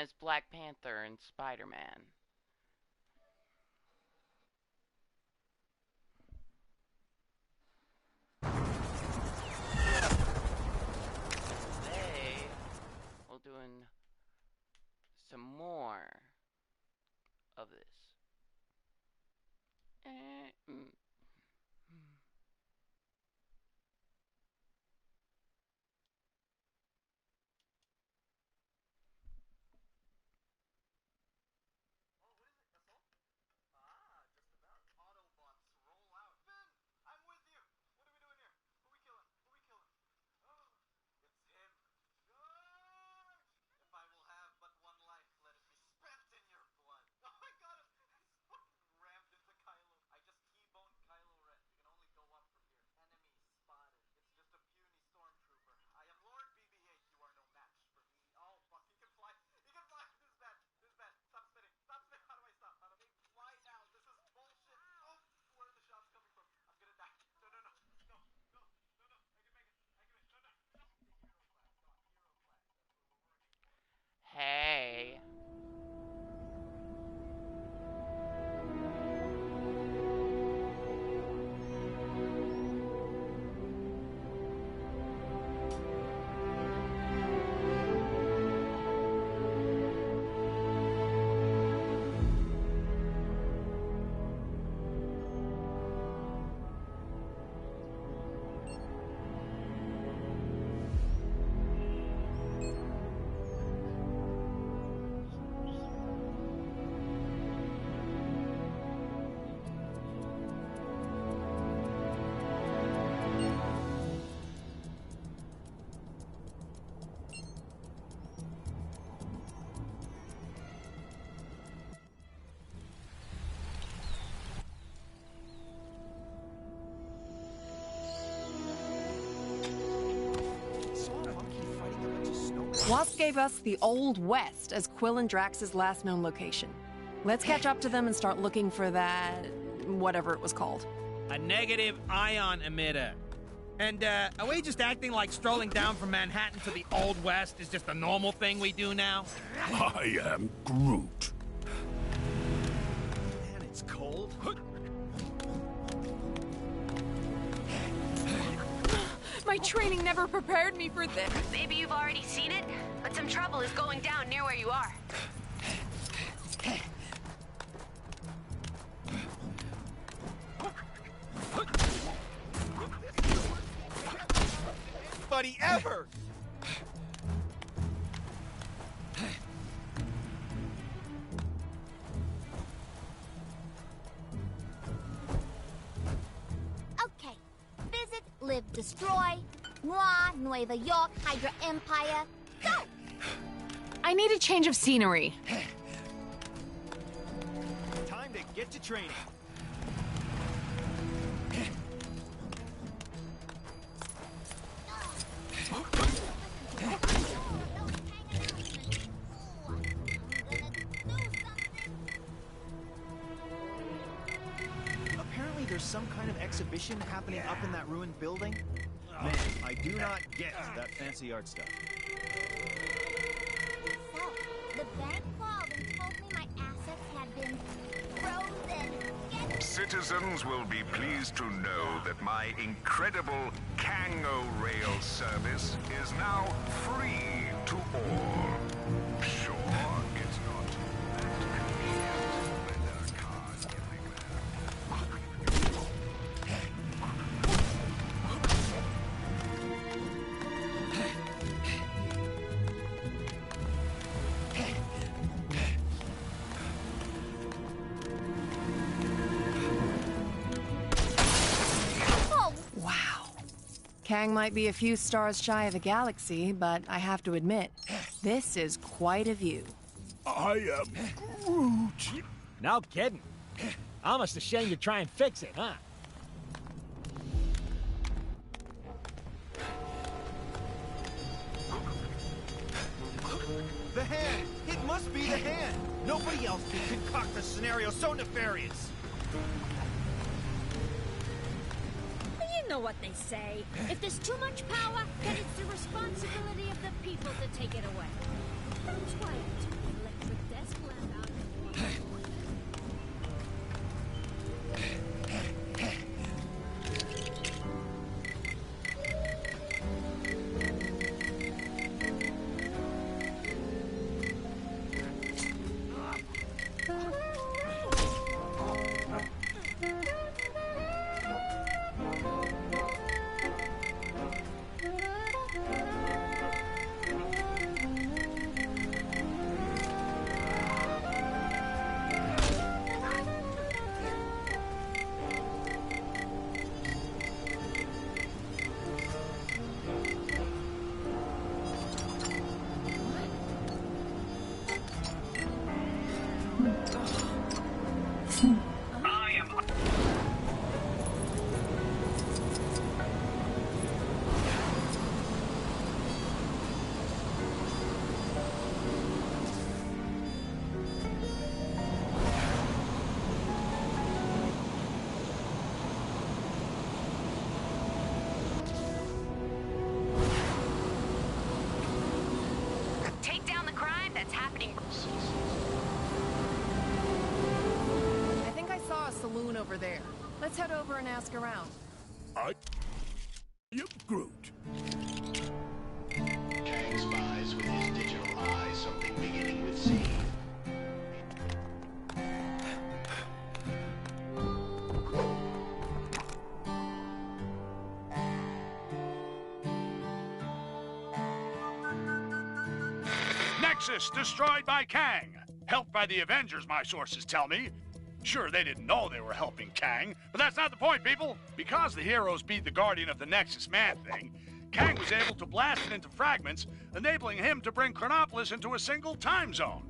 as Black Panther and Spider-Man. Today, we're doing some more of this. Hey. Wasp gave us the Old West as Quill and Drax's last known location. Let's catch up to them and start looking for that... whatever it was called. A negative ion emitter. And, are we just acting like strolling down from Manhattan to the Old West is just a normal thing we do now? I am Groot. Man, it's cold. My training never prepared me for this. Maybe you've already seen it, but some trouble is going down near where you are. Buddy, ever! Okay. Visit, live, destroy. Noir, Nueva York, Hydra Empire. Go! I need a change of scenery. Time to get to training. Apparently there's some kind of exhibition happening up in that ruined building. Man, I do not get that fancy art stuff. So, the bank called and told me my assets had been frozen. Citizens will be pleased to know that my incredible Kango Rail service is now free to all. Sure, it's not that convenient when there are cars Wow. Kang might be a few stars shy of the galaxy, but I have to admit, this is quite a view. I am Groot. No kidding. Almost ashamed to try and fix it, huh? The hand! It must be the hand! Nobody else can concoct a scenario so nefarious! You know what they say. If there's too much power, then it's the responsibility of the people to take it away. That's why I took The desk lamp out. Take down the crime that's happening. I think I saw a saloon over there. Let's head over and ask around. I am Groot. Kang spies with his digital eye something beginning with C. Nexus destroyed by Kang. Helped by the Avengers, my sources tell me. Sure, they didn't know they were helping Kang, but that's not the point, people. Because the heroes beat the Guardian of the Nexus Man-Thing, Kang was able to blast it into fragments, enabling him to bring Chronopolis into a single time zone.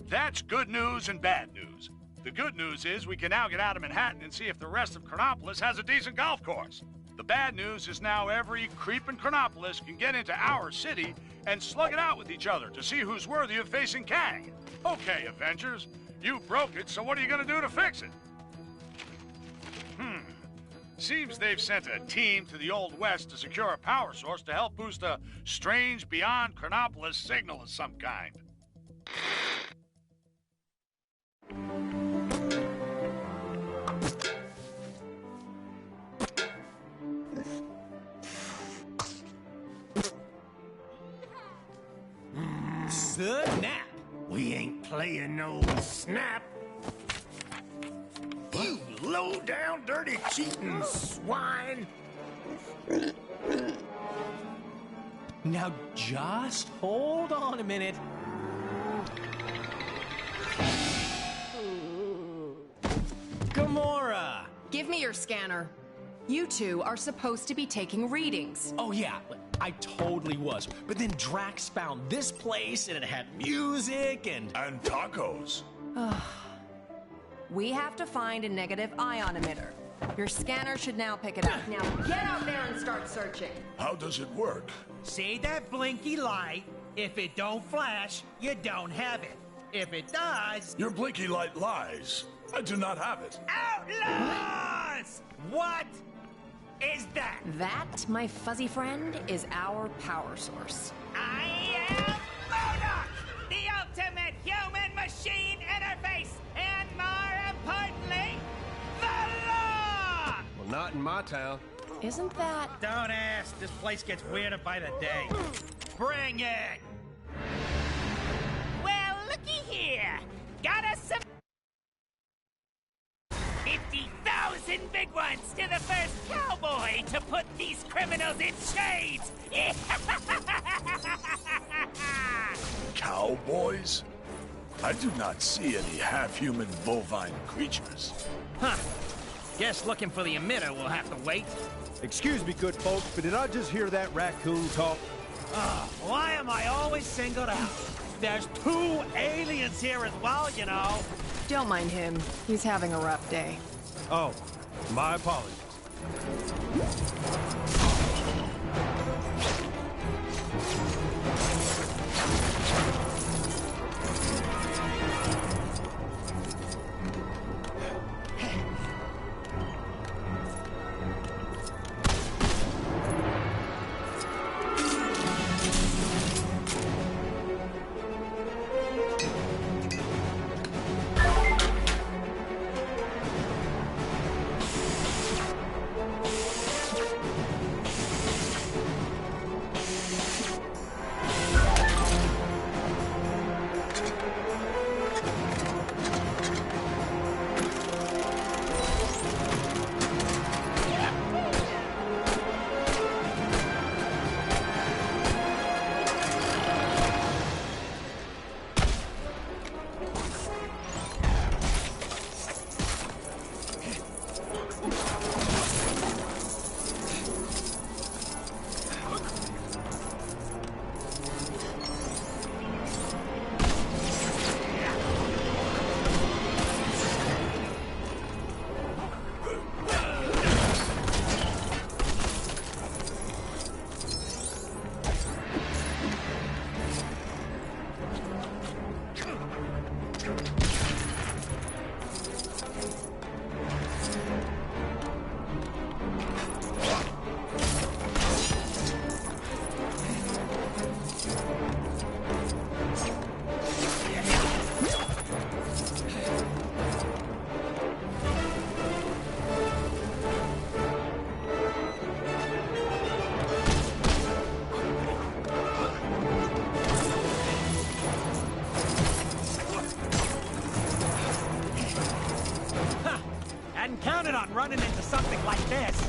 That's good news and bad news. The good news is we can now get out of Manhattan and see if the rest of Chronopolis has a decent golf course. The bad news is now every creep in Chronopolis can get into our city and slug it out with each other to see who's worthy of facing Kang. Okay, Avengers, you broke it, so what are you gonna do to fix it? Seems they've sent a team to the Old West to secure a power source to help boost a strange beyond Chronopolis signal of some kind. Snap! We ain't playing no snap. You low-down, dirty, cheating swine. Now just hold on a minute. Gamora! Give me your scanner. You two are supposed to be taking readings. Oh yeah, I totally was. But then Drax found this place and it had music and tacos. We have to find a negative ion emitter. Your scanner should now pick it up. Now get out there and start searching. How does it work? See that blinky light? If it don't flash, you don't have it. If it does... Your blinky light lies. I do not have it. Outlaws! What is that? That, my fuzzy friend, is our power source. I am MODOK, the ultimate human-machine interface, and more importantly, the law! Well, not in my town. Isn't that... Don't ask. This place gets weirder by the day. Bring it! Well, looky here. Got us some... 50,000 big ones to the first cowboy to put these criminals in chains! Cowboys? I do not see any half-human bovine creatures. Huh. Guess looking for the emitter will have to wait. Excuse me, good folks, but did I just hear that raccoon talk? Why am I always singled out? There's 2 aliens here as well, you know. Don't mind him. He's having a rough day. Oh, my apologies. running into something like this.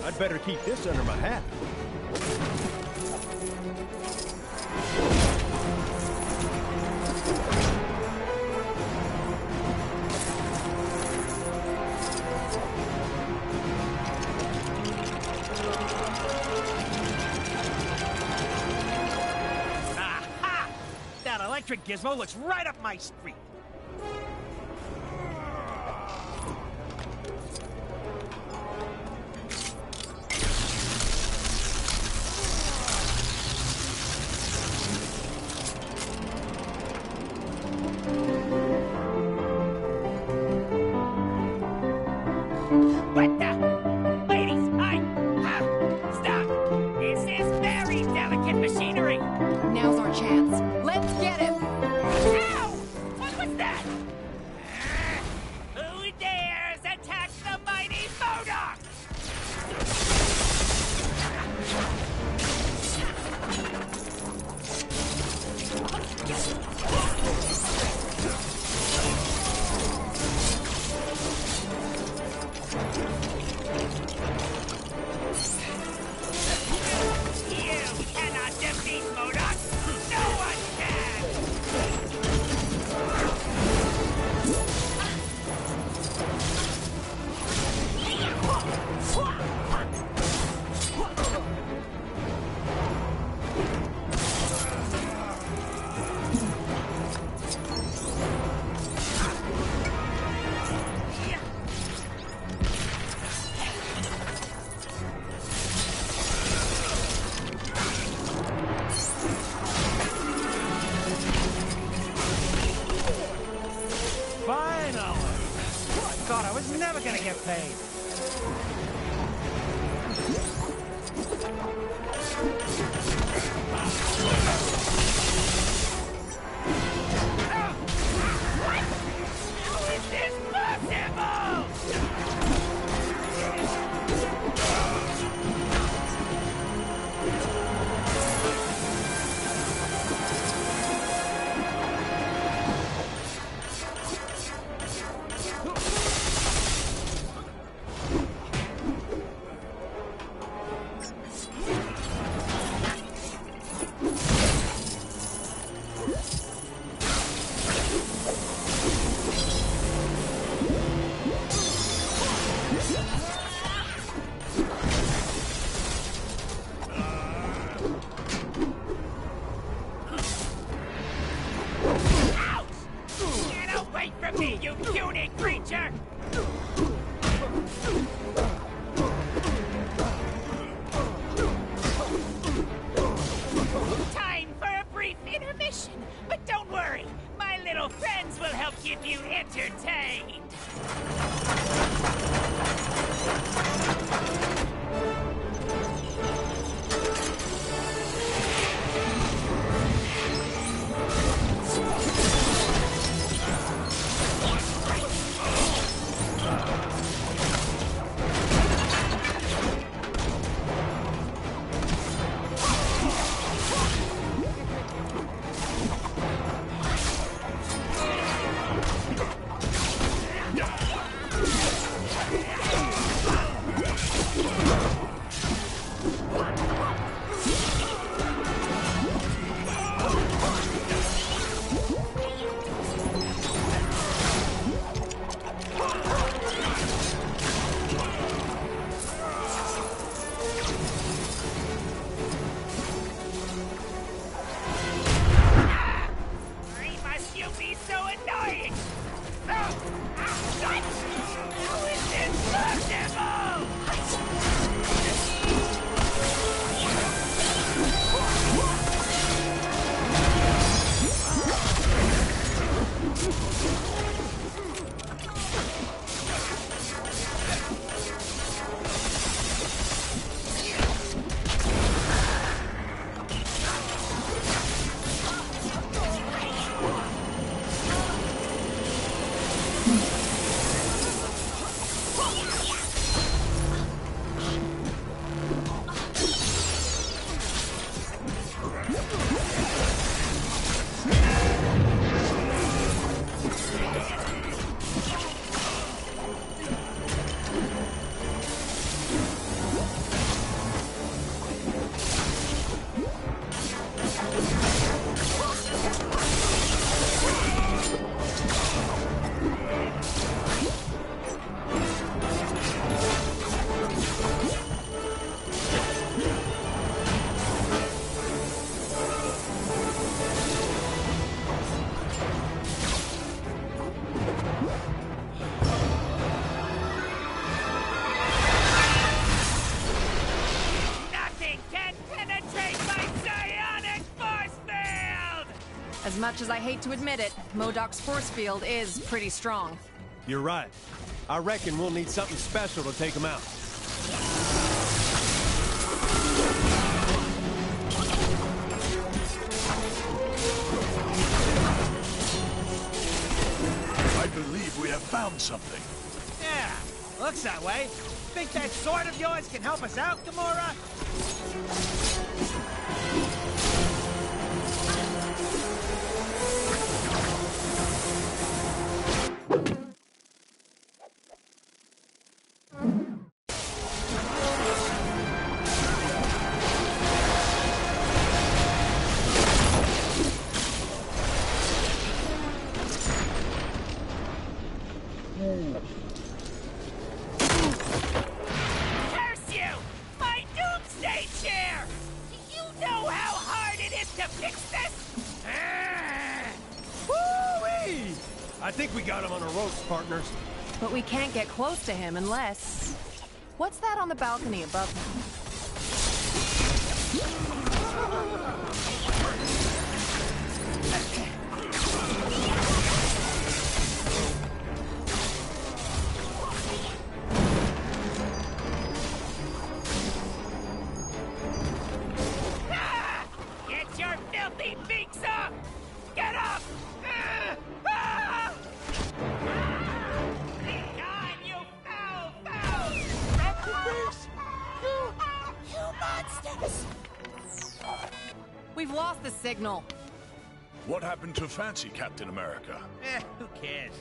I'd better keep this under my hat. Aha! That electric gizmo looks right up my street. What the? Ladies, stop! This is very delicate machinery! Now's our chance. Let's get him! Ow! What was that? Who dares attack the mighty MODOK? You cannot defeat MODOK! No one can! Finally! I thought I was never gonna get paid. How is this possible? away from me, you puny creature! Time for a brief intermission, but don't worry, my little friends will help keep you entertained. As much as I hate to admit it, MODOK's force field is pretty strong. You're right. I reckon we'll need something special to take him out. I believe we have found something. Yeah, looks that way. Think that sword of yours can help us out, Gamora? Curse you! My doomsday chair! Do you know how hard it is to fix this? Woo-wee! I think we got him on the ropes, partners. But we can't get close to him unless... What's that on the balcony above him? Get your filthy beaks up! Get up! God, you foul, foul! You monsters! We've lost the signal. What happened to Fancy Captain America? Who cares?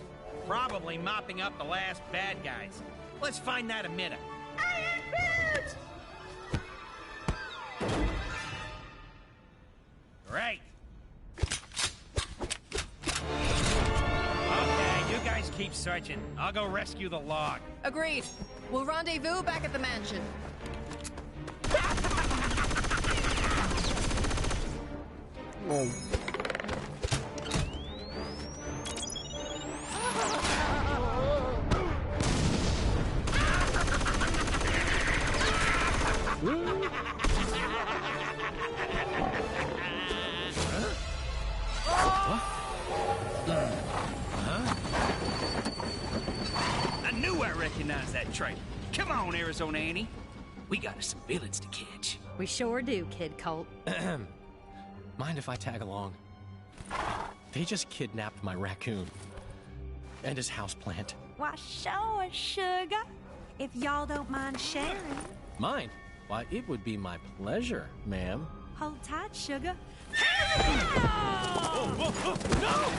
Probably mopping up the last bad guys. Let's find that emitter. Iron Boot! Great. Okay, you guys keep searching. I'll go rescue the log. Agreed. We'll rendezvous back at the mansion. I knew I recognized that trailer. Come on, Arizona Annie. We got us some villains to catch. We sure do, Kid Colt. Mind if I tag along? They just kidnapped my raccoon. And his houseplant. Why, sure, sugar. If y'all don't mind sharing. Mine? Why, it would be my pleasure, ma'am. Hold tight, sugar. No!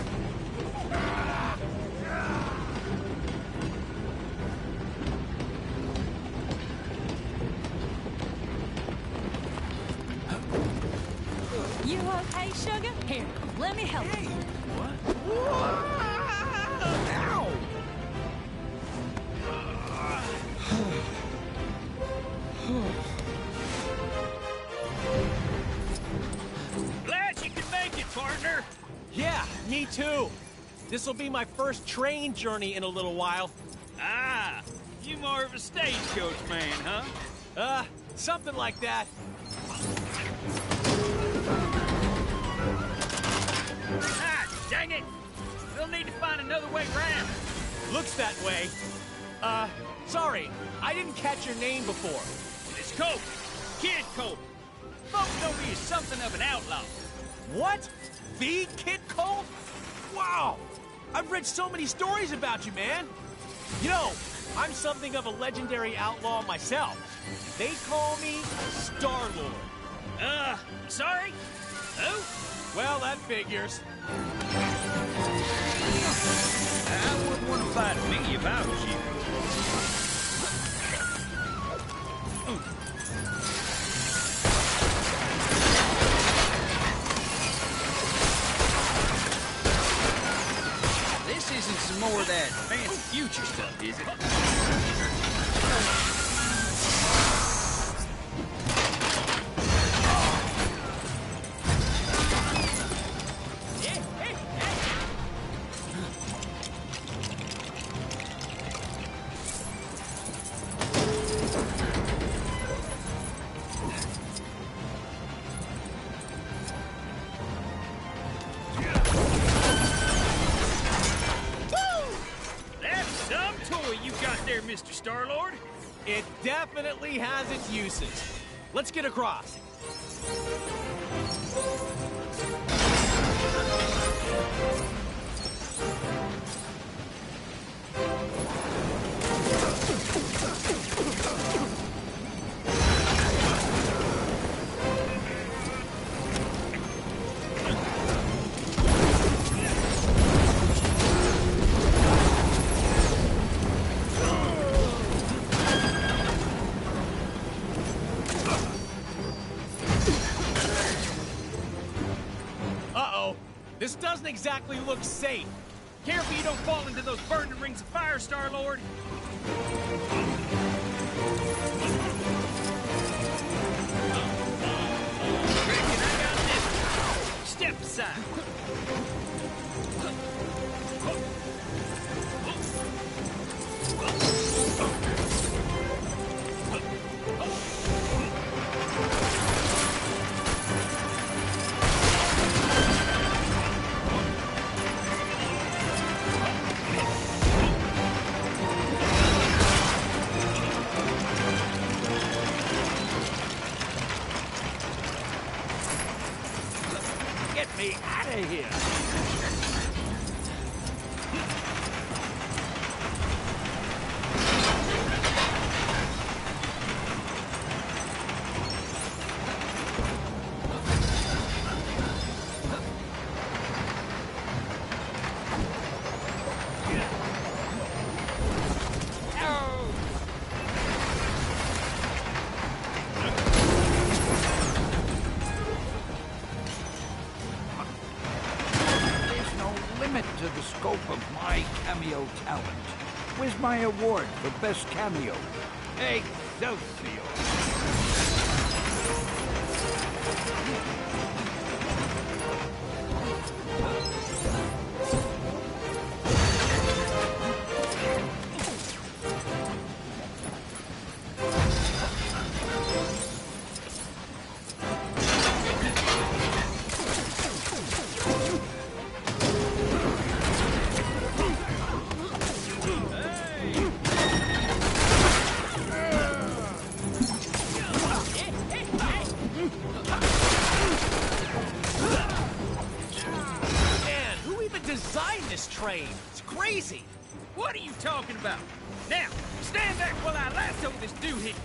You okay, sugar? Here, let me help you. Ow! Glad you could make it, partner. Yeah, me too. This'll be my first train journey in a little while. Ah, you more of a stagecoach man, huh? Something like that. Ah, dang it! We'll need to find another way round. Looks that way. Sorry, I didn't catch your name before. It's Colt. Kid Colt. Folks know me as something of an outlaw. What? The Kid Colt? Wow! I've read so many stories about you, man. You know, I'm something of a legendary outlaw myself. They call me Star-Lord. Sorry? Who? Well, that figures. I wouldn't want to fight me if I was you. This isn't some more of that fancy future stuff, is it? Mr. Star-Lord? It definitely has its uses. Let's get across. This doesn't exactly look safe. Careful you don't fall into those burning rings of fire, Star-Lord. Reckon I got this. Step aside. Get me out of here! To the scope of my cameo talent. Where's my award for best cameo? Excelsior! designed this train? It's crazy. What are you talking about? Now, stand back while I lasso this doohickey.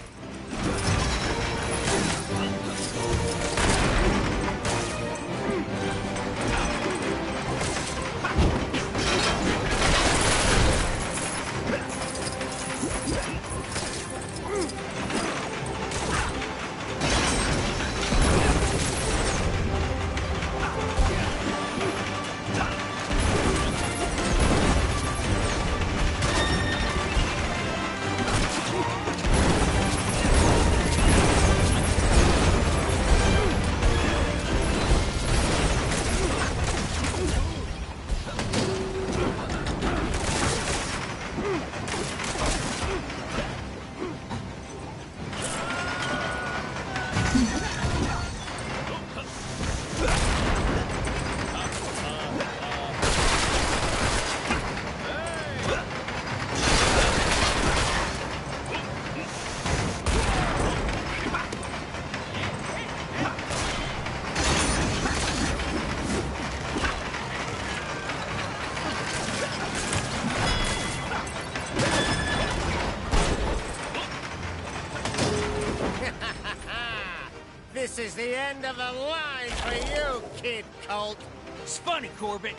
This is the end of the line for you, Kid Colt. It's funny, Corbett,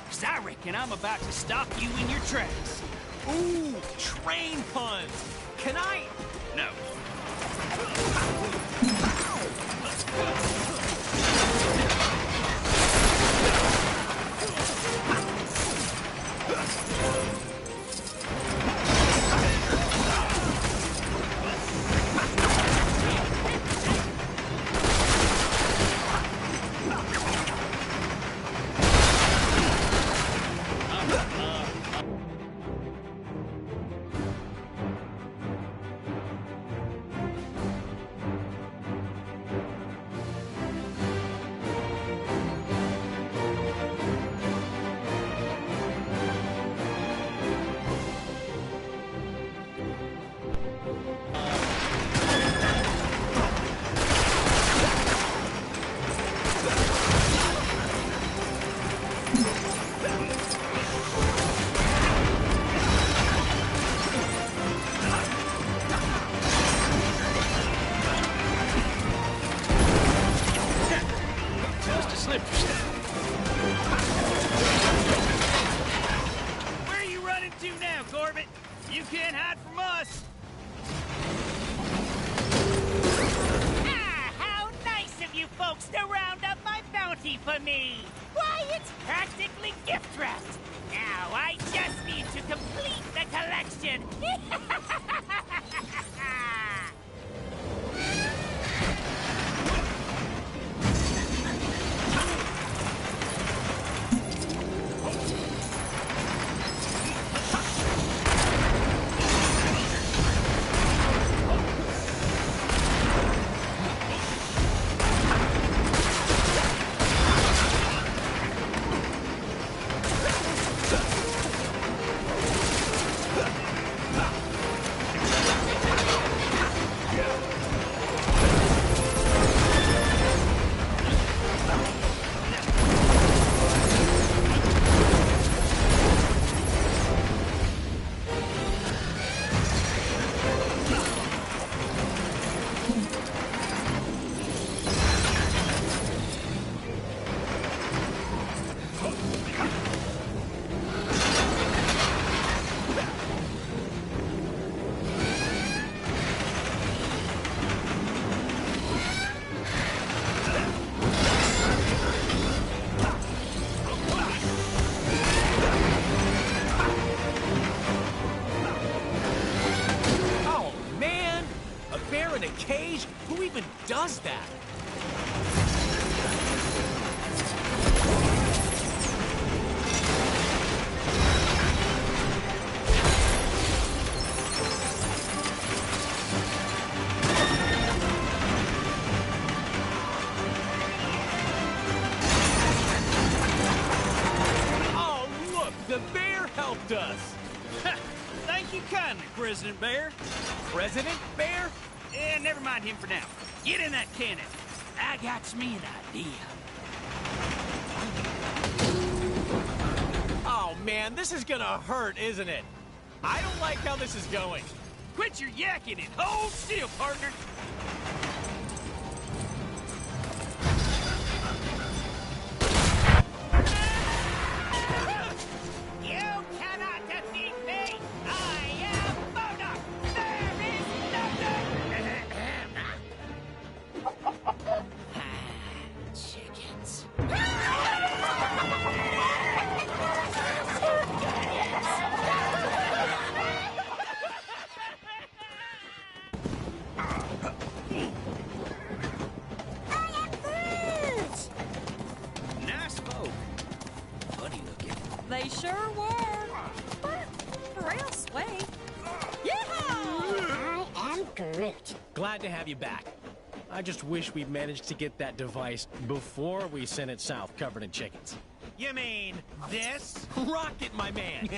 because I reckon I'm about to stop you in your tracks. Ooh, train puns. Can I? No. Where are you running to now, Corbett? You can't hide from us. Ah, how nice of you folks to round up my bounty for me. Why, it's practically gift wrapped. Now I just need to complete the collection. In a cage? Who even does that? Oh, look! The bear helped us! Thank you kindly, President Bear. President Bear? Yeah, never mind him for now. Get in that cannon. I got me an idea. man, this is gonna hurt, isn't it? I don't like how this is going. Quit your yakking and hold still, partner. You cannot defeat me! I am Mona! There is nothing! Chickens. Nice folk. Funny looking. They sure were. Real sweet. I am Groot. Glad to have you back. I just wish we'd managed to get that device before we sent it south covered in chickens. You mean this? Rocket, my man!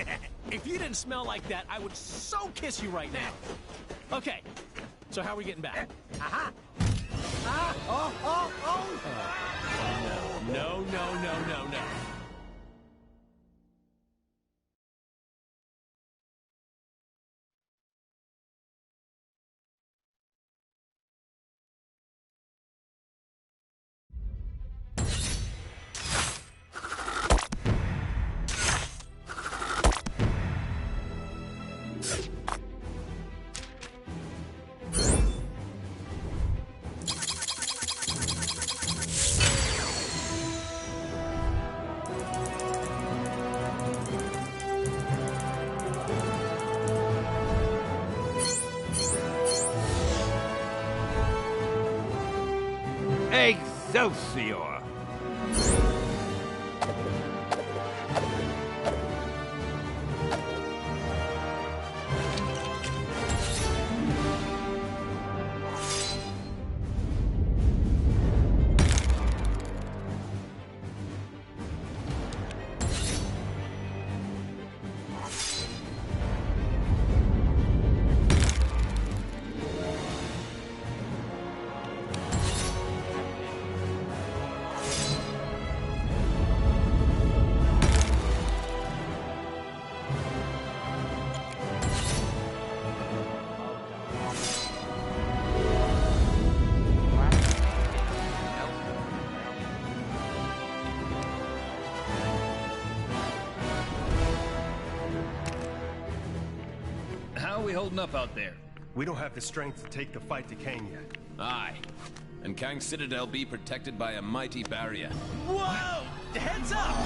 If you didn't smell like that, I would so kiss you right now. Okay, so how are we getting back? Aha! No. Excelsior! How are we holding up out there? We don't have the strength to take the fight to Kang yet. Aye. And Kang's Citadel be protected by a mighty barrier. Whoa! Heads up!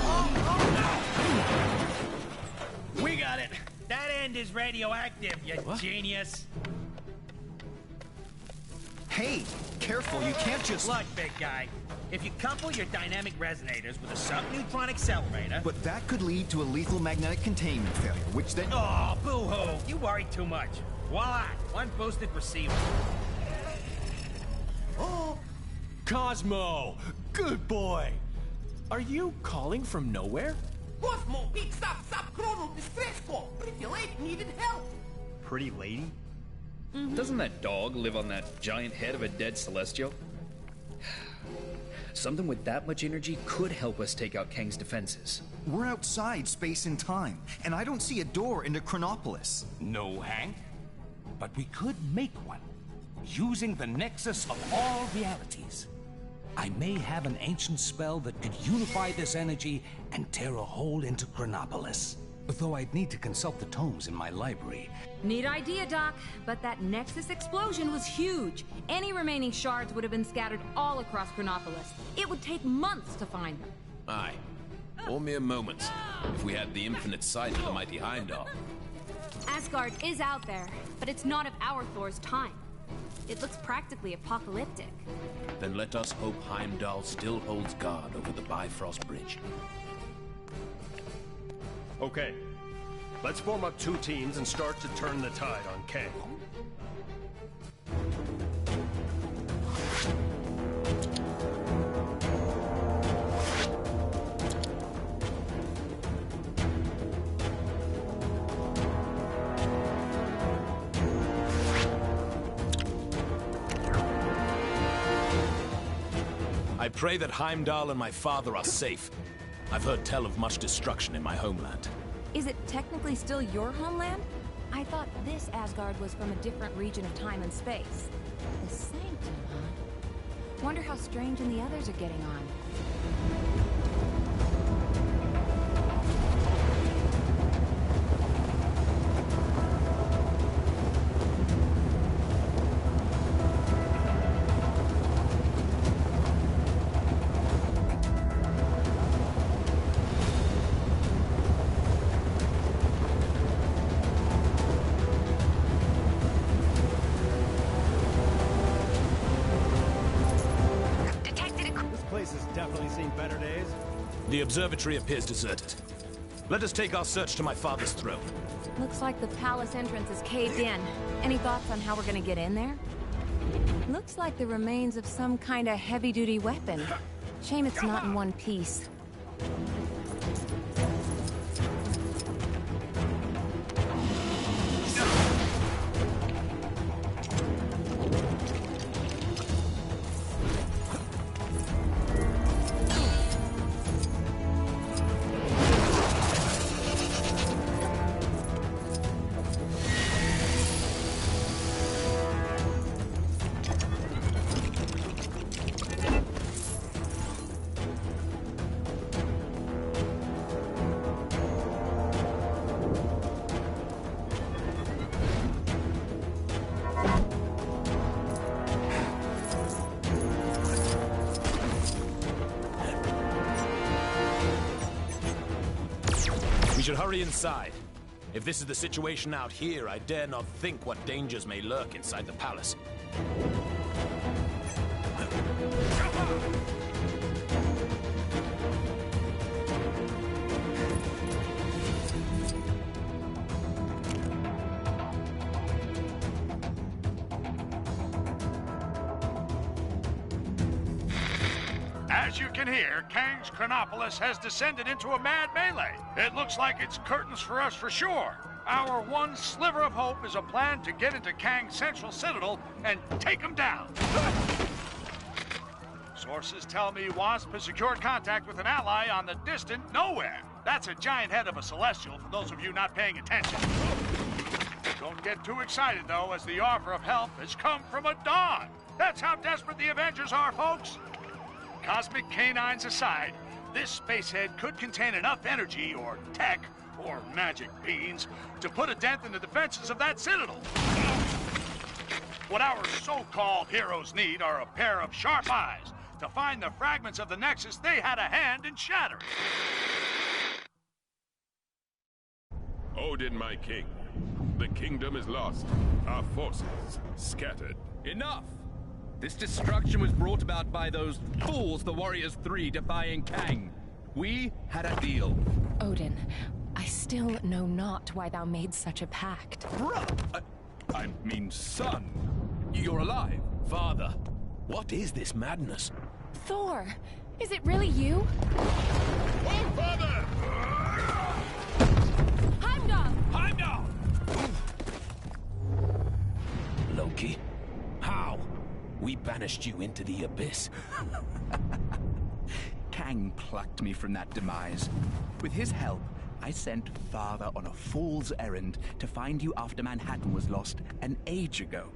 We got it. That end is radioactive, you genius. Hey, careful, you can't just... Look, big guy. If you couple your dynamic resonators with a subneutron accelerator... But that could lead to a lethal magnetic containment failure, which then... Oh, boo-hoo! You worry too much. Voila! One boosted receiver. Oh! Cosmo! Good boy! Are you calling from nowhere? Cosmo, big stop, chrono distressful. Pretty late, needed help. Pretty lady? Doesn't that dog live on that giant head of a dead Celestial? Something with that much energy could help us take out Kang's defenses. We're outside space and time, and I don't see a door into Chronopolis. No, Hank. But we could make one, using the nexus of all realities. I may have an ancient spell that could unify this energy and tear a hole into Chronopolis. Though I'd need to consult the tomes in my library. Neat idea, Doc, but that Nexus explosion was huge. Any remaining shards would have been scattered all across Chronopolis. It would take months to find them. Aye. Or mere moments, if we had the infinite sight of the mighty Heimdall. Asgard is out there, but it's not of our Thor's time. It looks practically apocalyptic. Then let us hope Heimdall still holds guard over the Bifrost Bridge. Okay. Let's form up 2 teams and start to turn the tide on Kang. I pray that Heimdall and my father are safe. I've heard tell of much destruction in my homeland. Is it technically still your homeland? I thought this Asgard was from a different region of time and space. The Sanctum, huh? Wonder how Strange and the others are getting on. The observatory appears deserted. Let us take our search to my father's throne. Looks like the palace entrance is caved in. Any thoughts on how we're gonna get in there? Looks like the remains of some kind of heavy-duty weapon. Shame it's not in one piece. We should hurry inside. If this is the situation out here, I dare not think what dangers may lurk inside the palace. As you can hear, Kang's Chronopolis has descended into a mad melee. It looks like it's curtains for us for sure. Our one sliver of hope is a plan to get into Kang's central citadel and take him down. Sources tell me Wasp has secured contact with an ally on the distant Nowhere. That's a giant head of a Celestial, for those of you not paying attention. Don't get too excited, though, as the offer of help has come from a Dawn. That's how desperate the Avengers are, folks. Cosmic canines aside, this spacehead could contain enough energy or tech or magic beans to put a dent in the defenses of that citadel. What our so-called heroes need are a pair of sharp eyes to find the fragments of the Nexus they had a hand in shattering. Odin, my king. The kingdom is lost. Our forces scattered. Enough! This destruction was brought about by those fools, the Warriors 3, defying Kang. We had a deal. Odin, I still know not why thou made such a pact. I mean, son. You're alive. Father, what is this madness? Thor, is it really you? Oh, father! Heimdall! Heimdall! Loki, how? We banished you into the abyss. Kang plucked me from that demise. With his help, I sent Father on a fool's errand to find you after Manhattan was lost an age ago,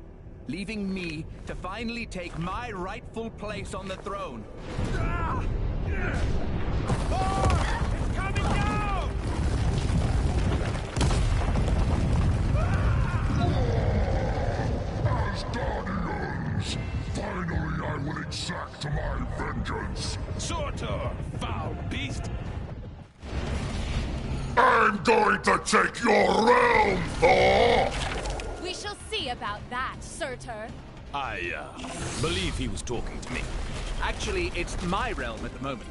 leaving me to finally take my rightful place on the throne. Thor! It's coming down! Asgardians! Finally, I will exact my vengeance. Surtur, foul beast! I'm going to take your realm, Thor! We shall see about that, Surtur. I, believe he was talking to me. Actually, it's my realm at the moment.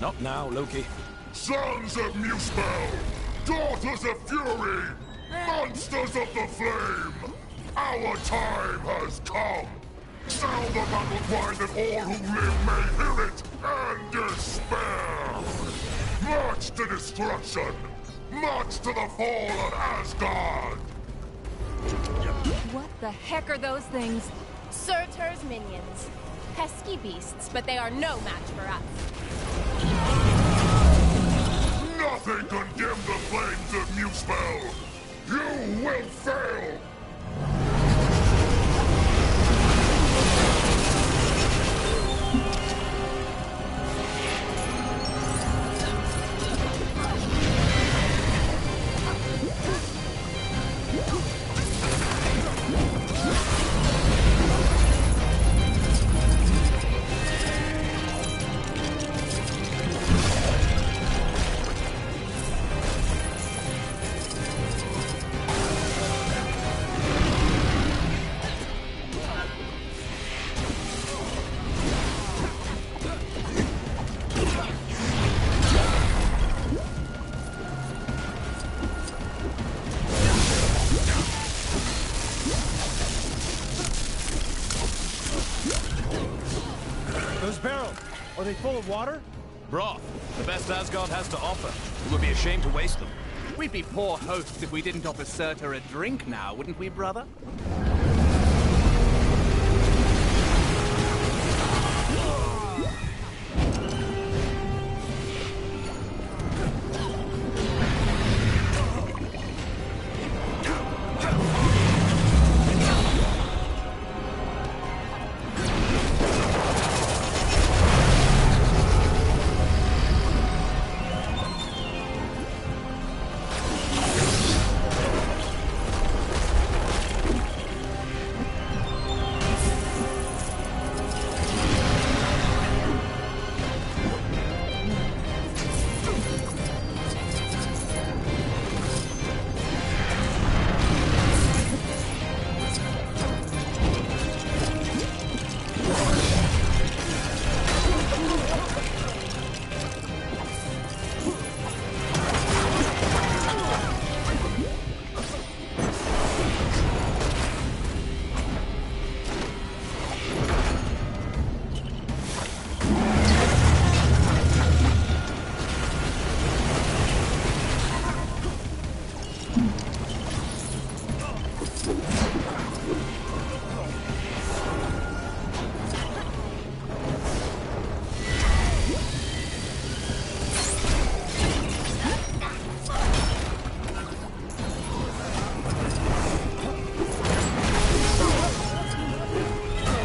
Not now, Loki. Sons of Muspel! Daughters of Fury! Monsters of the Flame! Our time has come! Sound the battle cry that all who live may hear it and despair! March to destruction! March to the fall of Asgard! What the heck are those things? Surtur's minions. Pesky beasts, but they are no match for us. Nothing can dim the flames spell! You will fail! Those barrels, are they full of water? Broth, the best Asgard has to offer. It would be a shame to waste them. We'd be poor hosts if we didn't offer Surtur a drink now, wouldn't we, brother?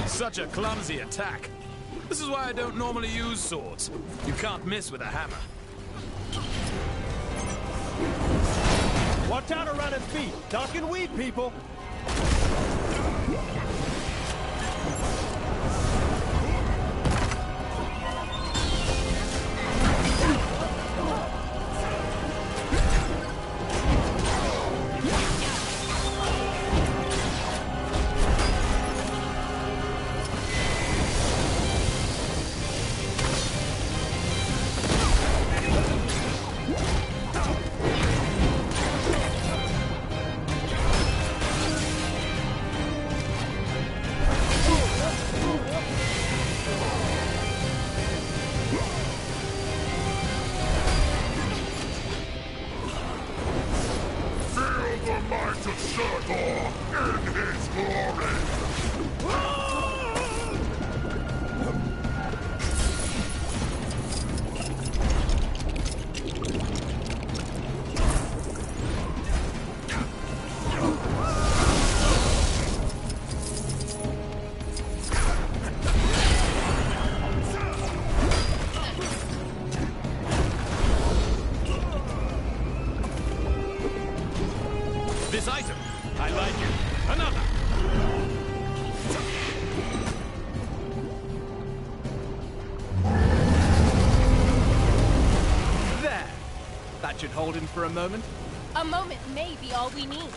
Such a clumsy attack. This is why I don't normally use swords. You can't miss with a hammer. Watch out around his feet. Duck and weave, people. This item, I like it. Another. There! That should hold him for a moment. A moment may be all we need.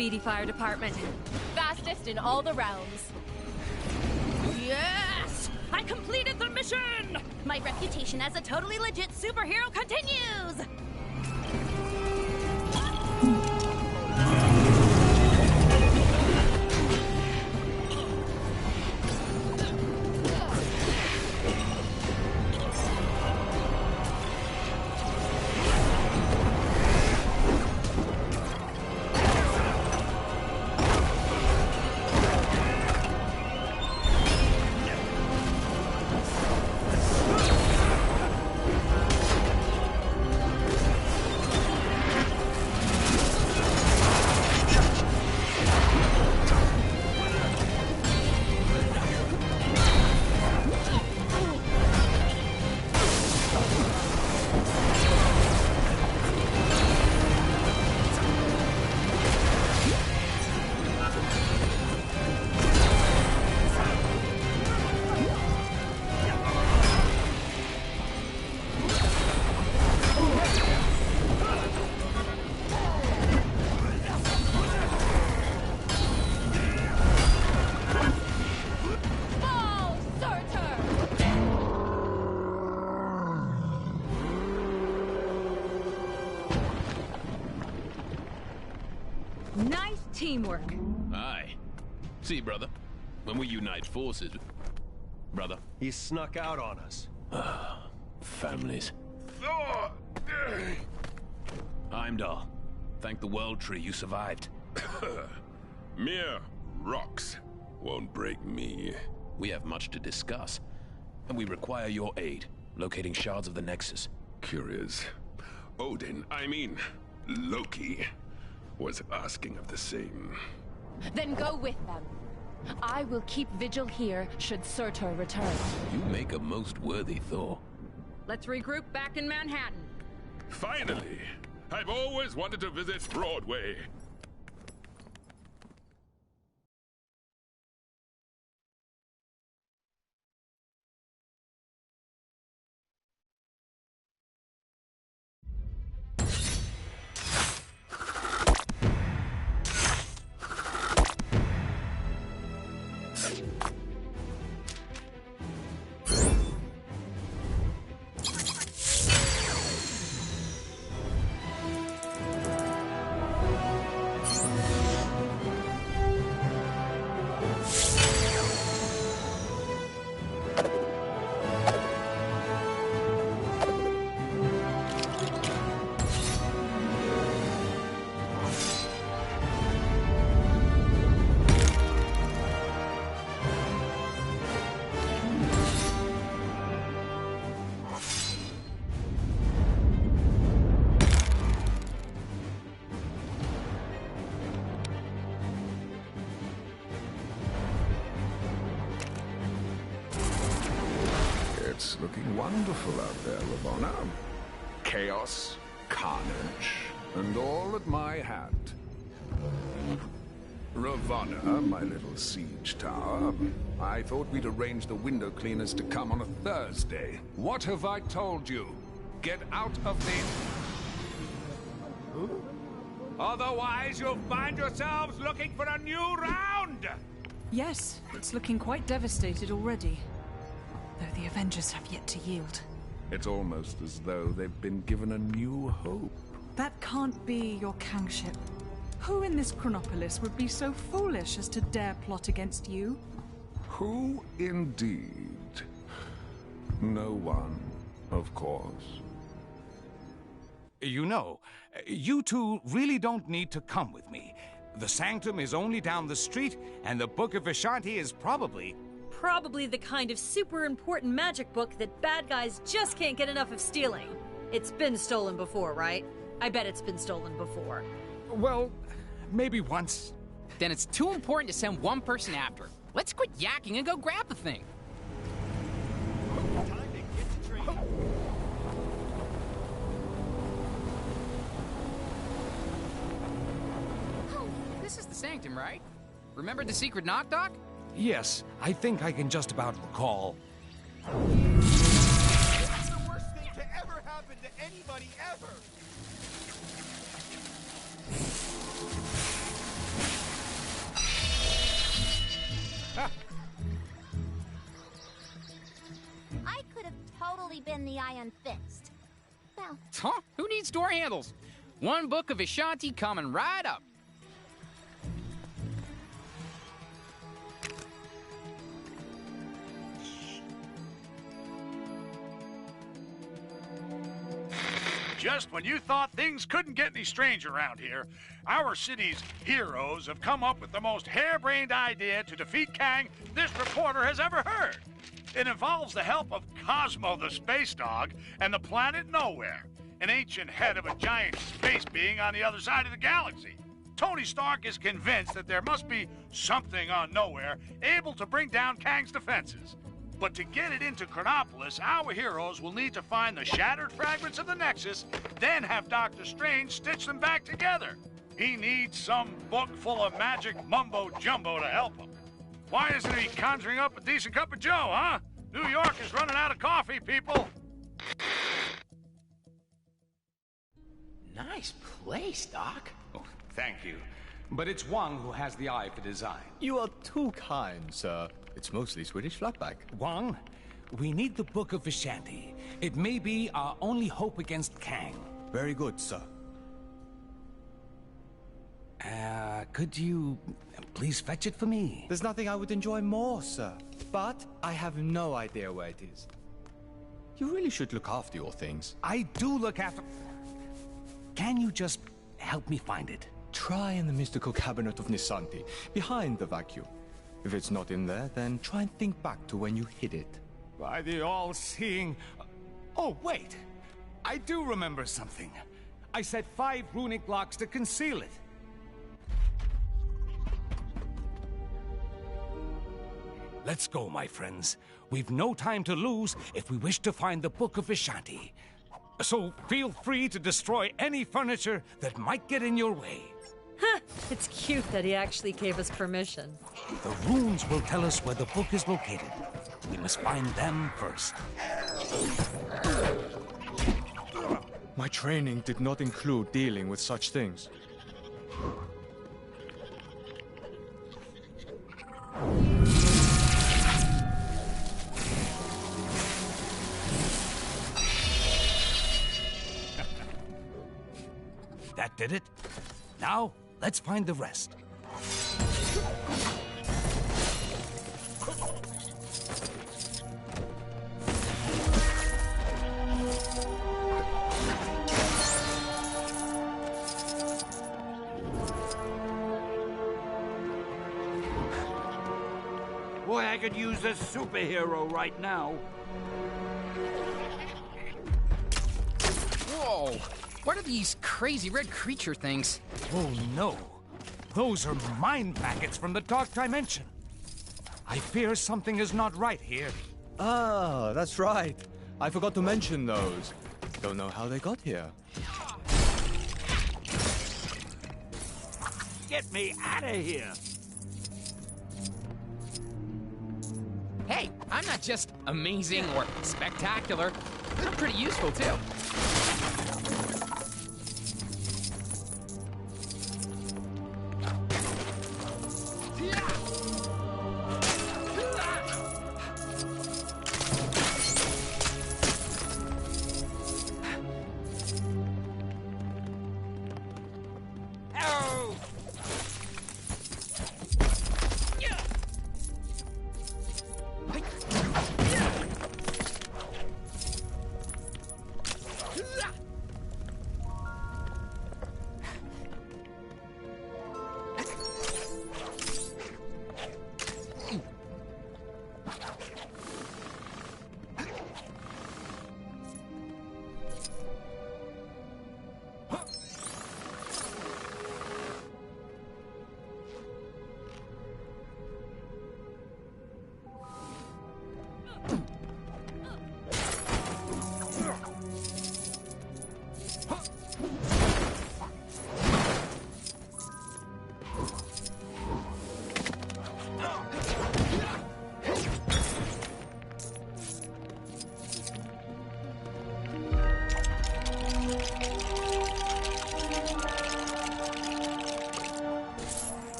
speedy fire department. Fastest in all the realms. Yes! I completed the mission! My reputation as a totally legit superhero continues! Nice teamwork. Aye. See, brother, when we unite forces... Brother? He snuck out on us. Families. Heimdall, thank the World Tree you survived. Mere rocks won't break me. We have much to discuss, and we require your aid, locating shards of the Nexus. Curious. Odin, I mean, Loki, was asking of the same. Then go with them. I will keep vigil here should Surtur return. You make a most worthy Thor. Let's regroup back in Manhattan. Finally! I've always wanted to visit Broadway. It's looking wonderful out there, Ravonna. Chaos, carnage, and all at my hand. Ravonna, my little siege tower, I thought we'd arrange the window cleaners to come on a Thursday. What have I told you? Get out of the... Otherwise, you'll find yourselves looking for a new round! Yes, it's looking quite devastated already. Though the Avengers have yet to yield. It's almost as though they've been given a new hope. That can't be, your kingship. Who in this Chronopolis would be so foolish as to dare plot against you? Who indeed? No one, of course. You know, you two really don't need to come with me. The Sanctum is only down the street, and the Book of Vishanti is probably the kind of super important magic book that bad guys just can't get enough of stealing. It's been stolen before, right? I bet it's been stolen before. Well, maybe once. Then it's too important to send one person after it. Let's quit yakking and go grab the thing. This is the Sanctum, right? Remember the secret knock dock? Yes, I think I can just about recall. This is the worst thing to ever happen to anybody ever! only been the Iron Fist. Well, Huh? Who needs door handles? One book of Ashanti coming right up. Just when you thought things couldn't get any stranger around here, our city's heroes have come up with the most harebrained idea to defeat Kang this reporter has ever heard. It involves the help of Cosmo the Space Dog and the planet Nowhere, an ancient head of a giant space being on the other side of the galaxy. Tony Stark is convinced that there must be something on Nowhere able to bring down Kang's defenses. But to get it into Chronopolis, our heroes will need to find the shattered fragments of the Nexus, then have Doctor Strange stitch them back together. He needs some book full of magic mumbo-jumbo to help him. Why isn't he conjuring up a decent cup of joe, huh? New York is running out of coffee, people. Nice place, Doc. Oh, thank you. But it's Wang who has the eye for design. You are too kind, sir. It's mostly Swedish flatback. Wang, we need the Book of Vishanti. It may be our only hope against Kang. Very good, sir. Could you please fetch it for me? There's nothing I would enjoy more, sir. But I have no idea where it is. You really should look after your things. I do look after... Can you just help me find it? Try in the mystical cabinet of Nisanti, behind the vacuum. If it's not in there, then try and think back to when you hid it. By the all-seeing... Oh, wait! I do remember something. I set 5 runic locks to conceal it. Let's go, my friends. We've no time to lose if we wish to find the Book of Vishanti. So feel free to destroy any furniture that might get in your way. Huh, it's cute that he actually gave us permission. The runes will tell us where the book is located. We must find them first. My training did not include dealing with such things. That did it. Now, let's find the rest. Boy, I could use a superhero right now. Whoa! What are these crazy red creature things? Oh no! Those are mind packets from the Dark Dimension. I fear something is not right here. Ah, that's right. I forgot to mention those. Don't know how they got here. Get me out of here! Hey, I'm not just amazing or spectacular. I'm pretty useful, too.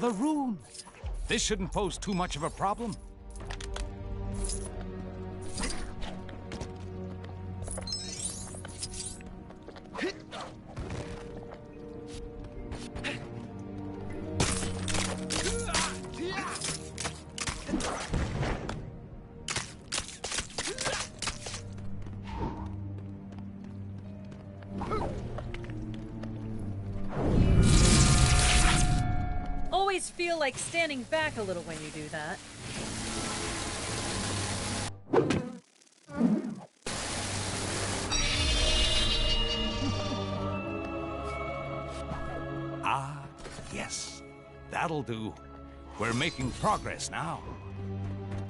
Another rune. This shouldn't pose too much of a problem. Always feel like standing back a little when you do that. Ah, yes. That'll do. We're making progress now.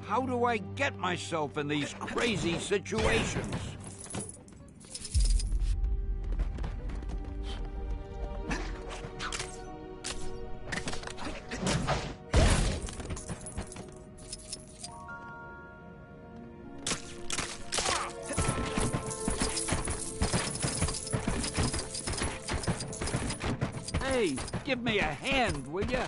How do I get myself in these crazy situations? Hey, give me a hand, will ya?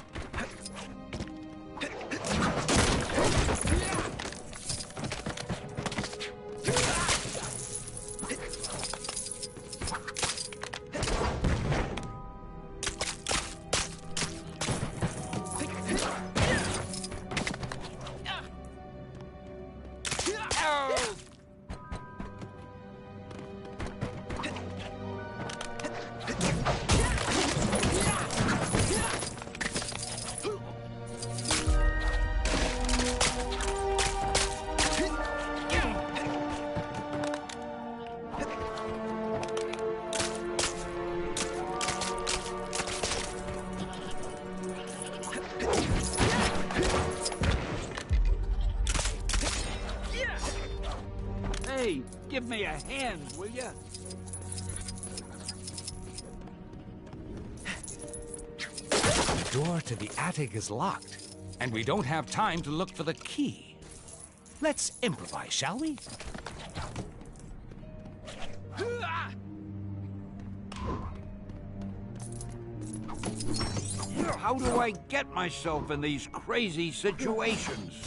Hey, give me a hand, will ya? The door to the attic is locked, and we don't have time to look for the key. Let's improvise, shall we? How do I get myself in these crazy situations?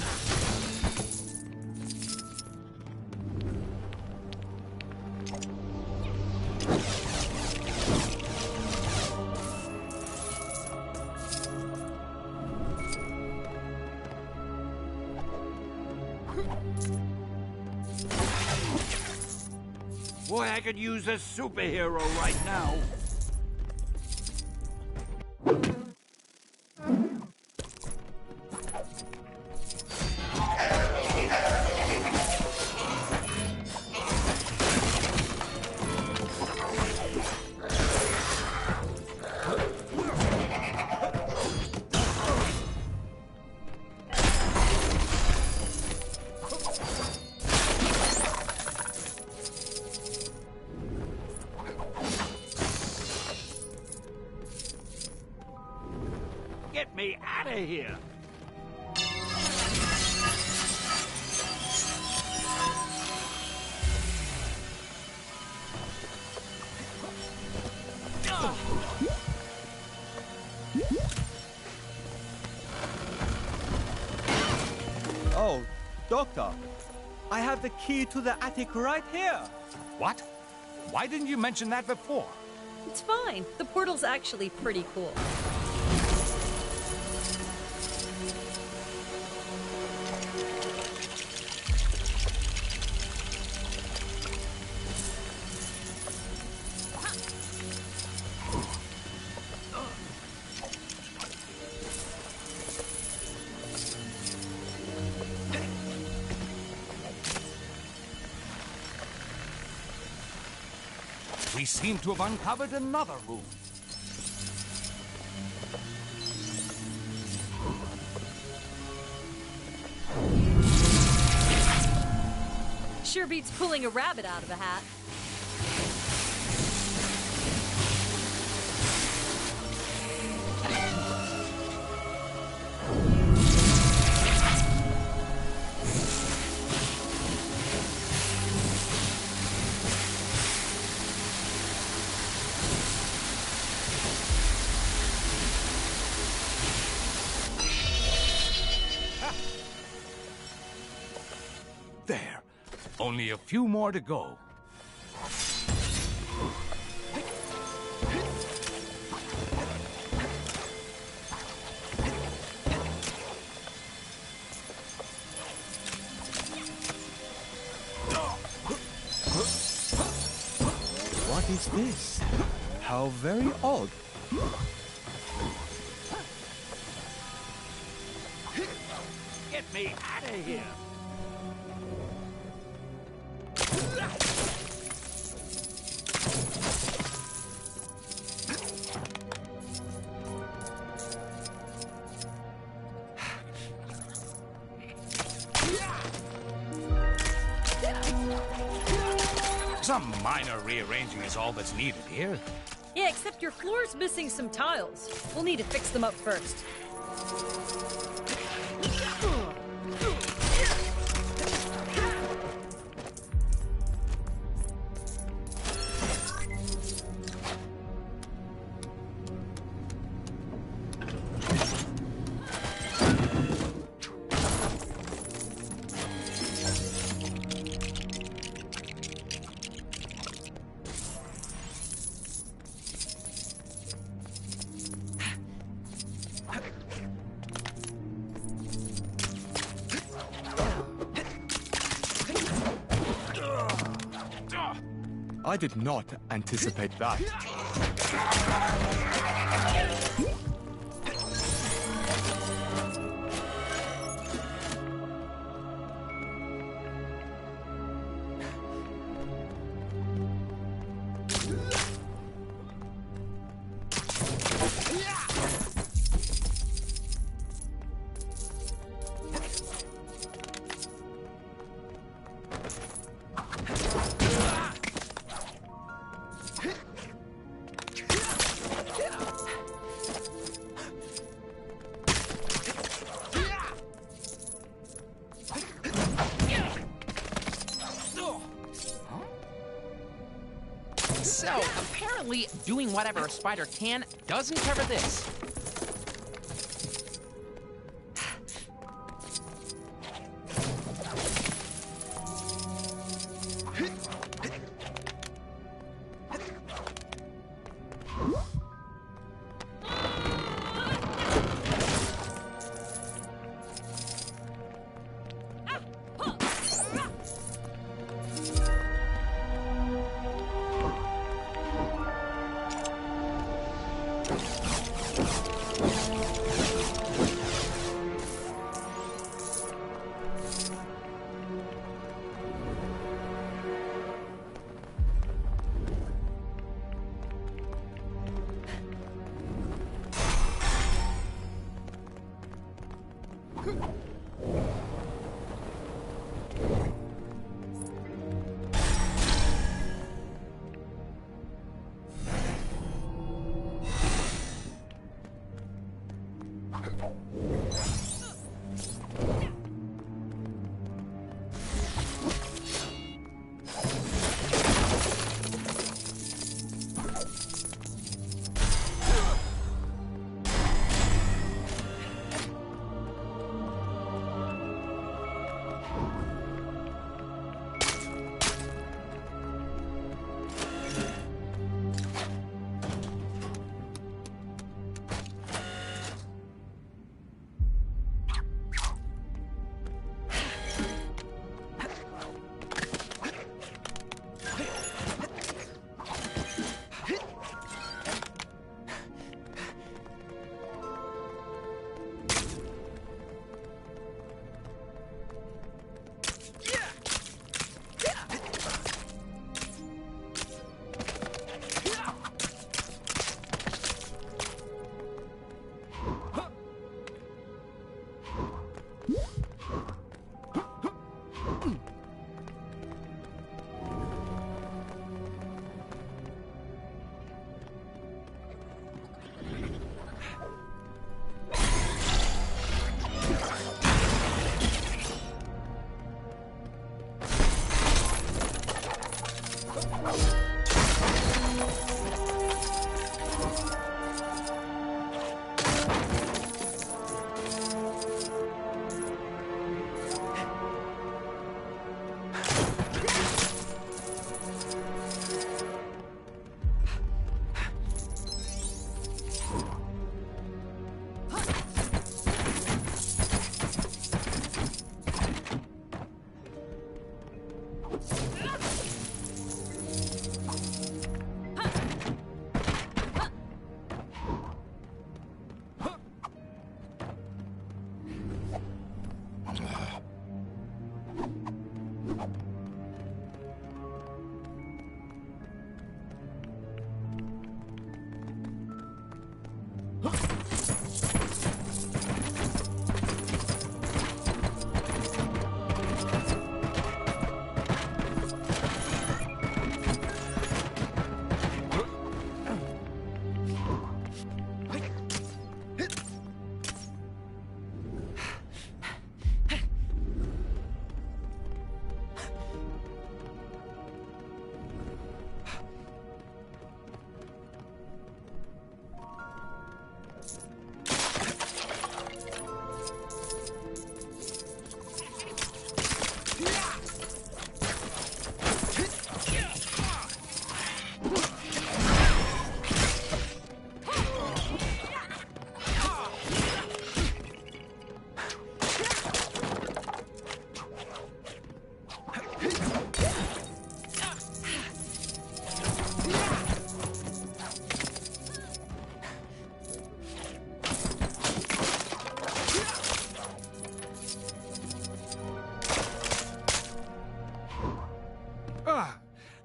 Boy, I could use a superhero right now. Get me out of here! Oh, Doctor. I have the key to the attic right here. What? Why didn't you mention that before? It's fine. The portal's actually pretty cool. We seem to have uncovered another room. Sure beats pulling a rabbit out of a hat. Only a few more to go. What is this? How very odd. Get me out of here! Some minor rearranging is all that's needed here. Yeah, except your floor's missing some tiles. We'll need to fix them up first. I did not anticipate that. So, apparently, doing whatever a spider can doesn't cover this.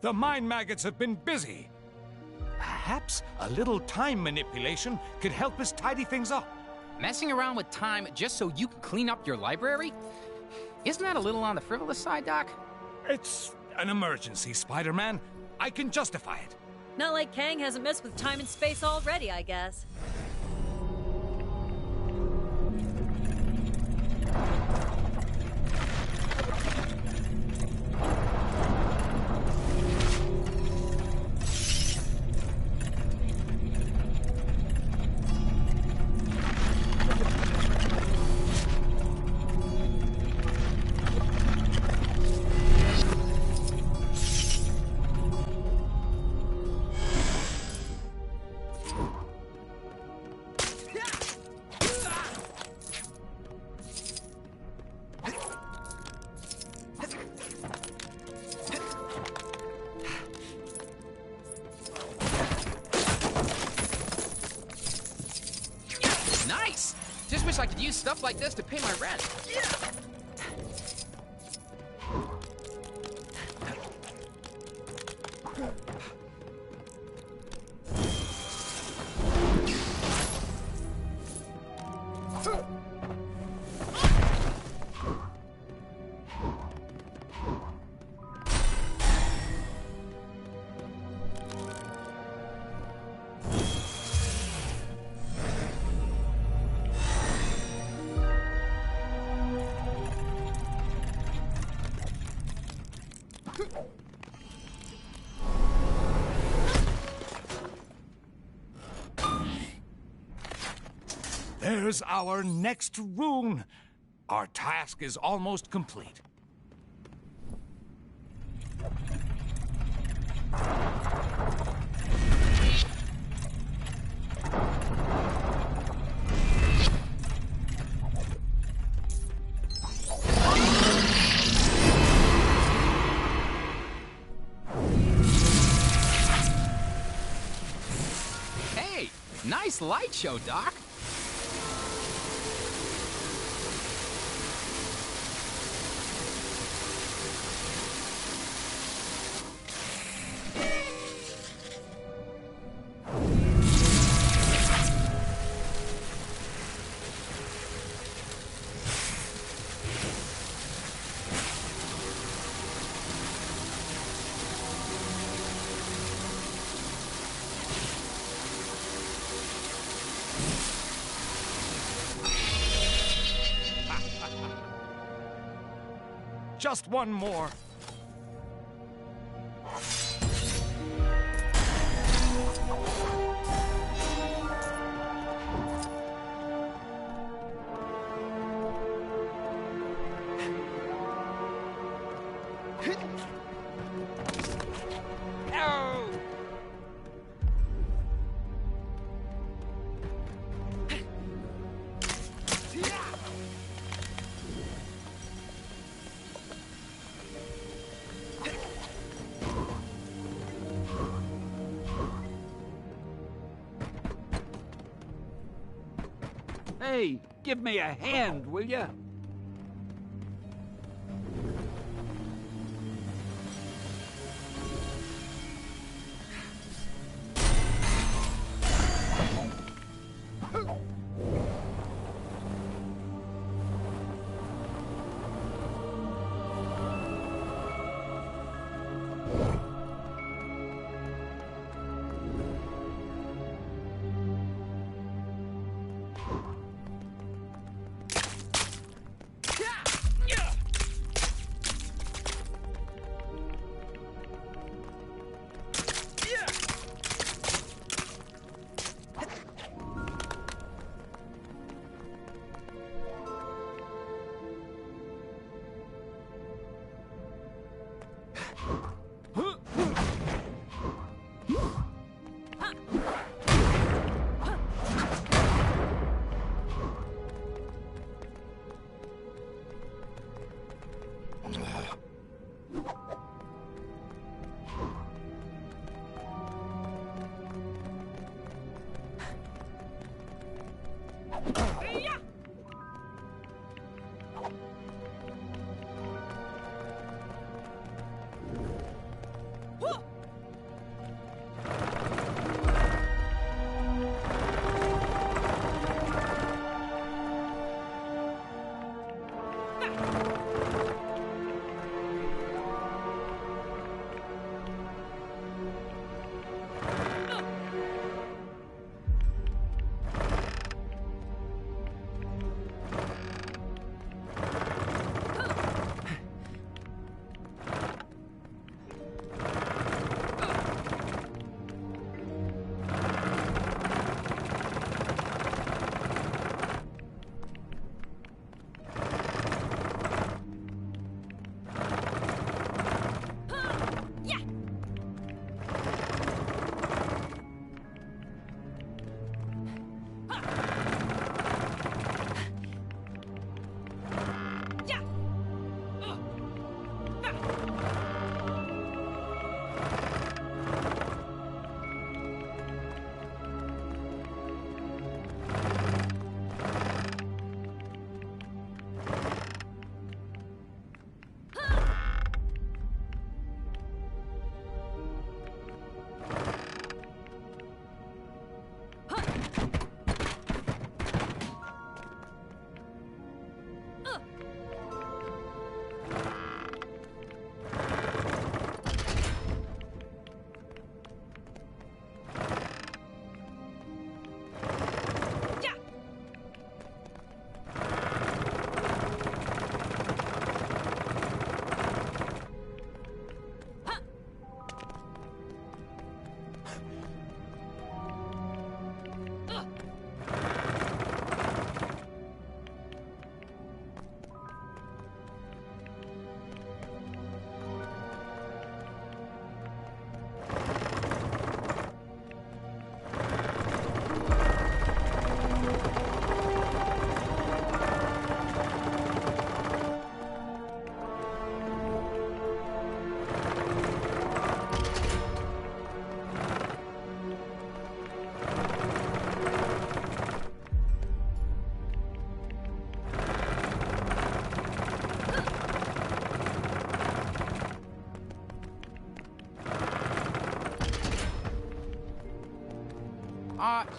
The mind maggots have been busy. Perhaps a little time manipulation could help us tidy things up. Messing around with time just so you can clean up your library? Isn't that a little on the frivolous side, Doc? It's an emergency, Spider-Man. I can justify it. Not like Kang hasn't messed with time and space already, I guess. Nice! Just wish I could use stuff like this to pay my rent. There's our next rune. Our task is almost complete. Hey, nice light show, Doc. Just one more. Hey, give me a hand, will ya?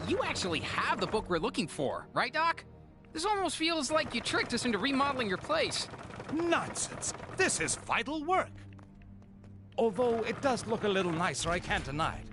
You actually have the book we're looking for, right, Doc? This almost feels like you tricked us into remodeling your place. Nonsense! This is vital work! Although it does look a little nicer, I can't deny it.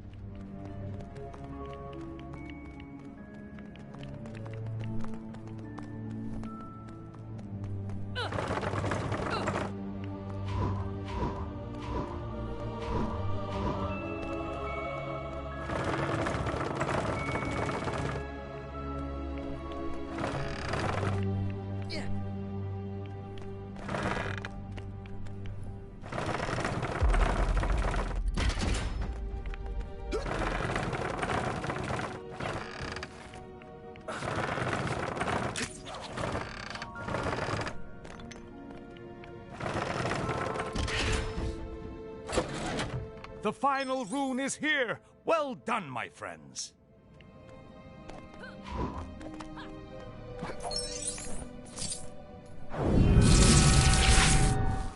The final rune is here! Well done, my friends!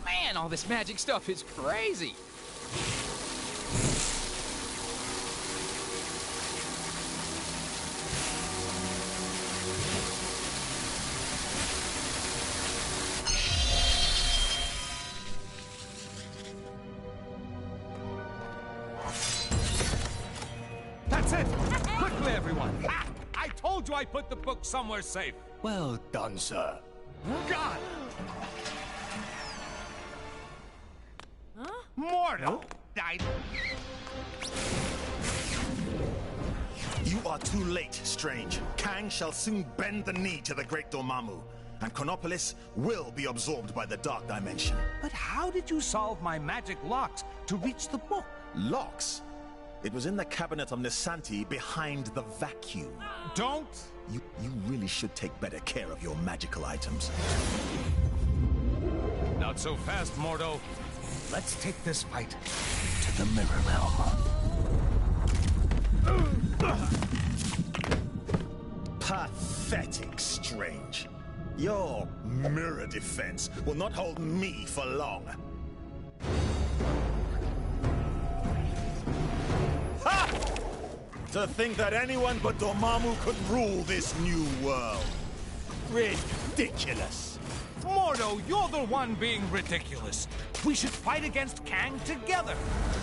Man, all this magic stuff is crazy! That's it! Quickly, everyone! Ha! I told you I put the book somewhere safe! Well done, sir. God! Mordo! You are too late, Strange. Kang shall soon bend the knee to the Great Dormammu, and Chronopolis will be absorbed by the Dark Dimension. But how did you solve my magic locks to reach the book? Locks? It was in the cabinet of Nisanti behind the vacuum. Don't! You really should take better care of your magical items. Not so fast, Mordo. Let's take this fight to the Mirror Realm. Pathetic, Strange. Your mirror defense will not hold me for long. Ha! To think that anyone but Dormammu could rule this new world. Ridiculous. Mordo, you're the one being ridiculous. We should fight against Kang together.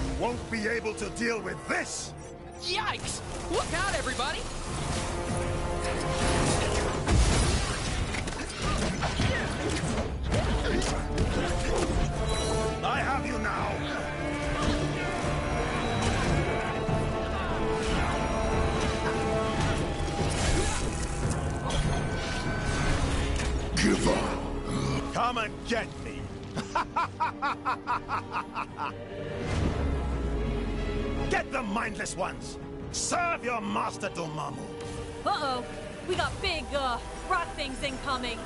You won't be able to deal with this. Yikes! Look out, everybody! I have you now! Give up! Come and get me! Get the mindless ones! Serve your master Dormammu! Uh-oh. We got big, rock things incoming.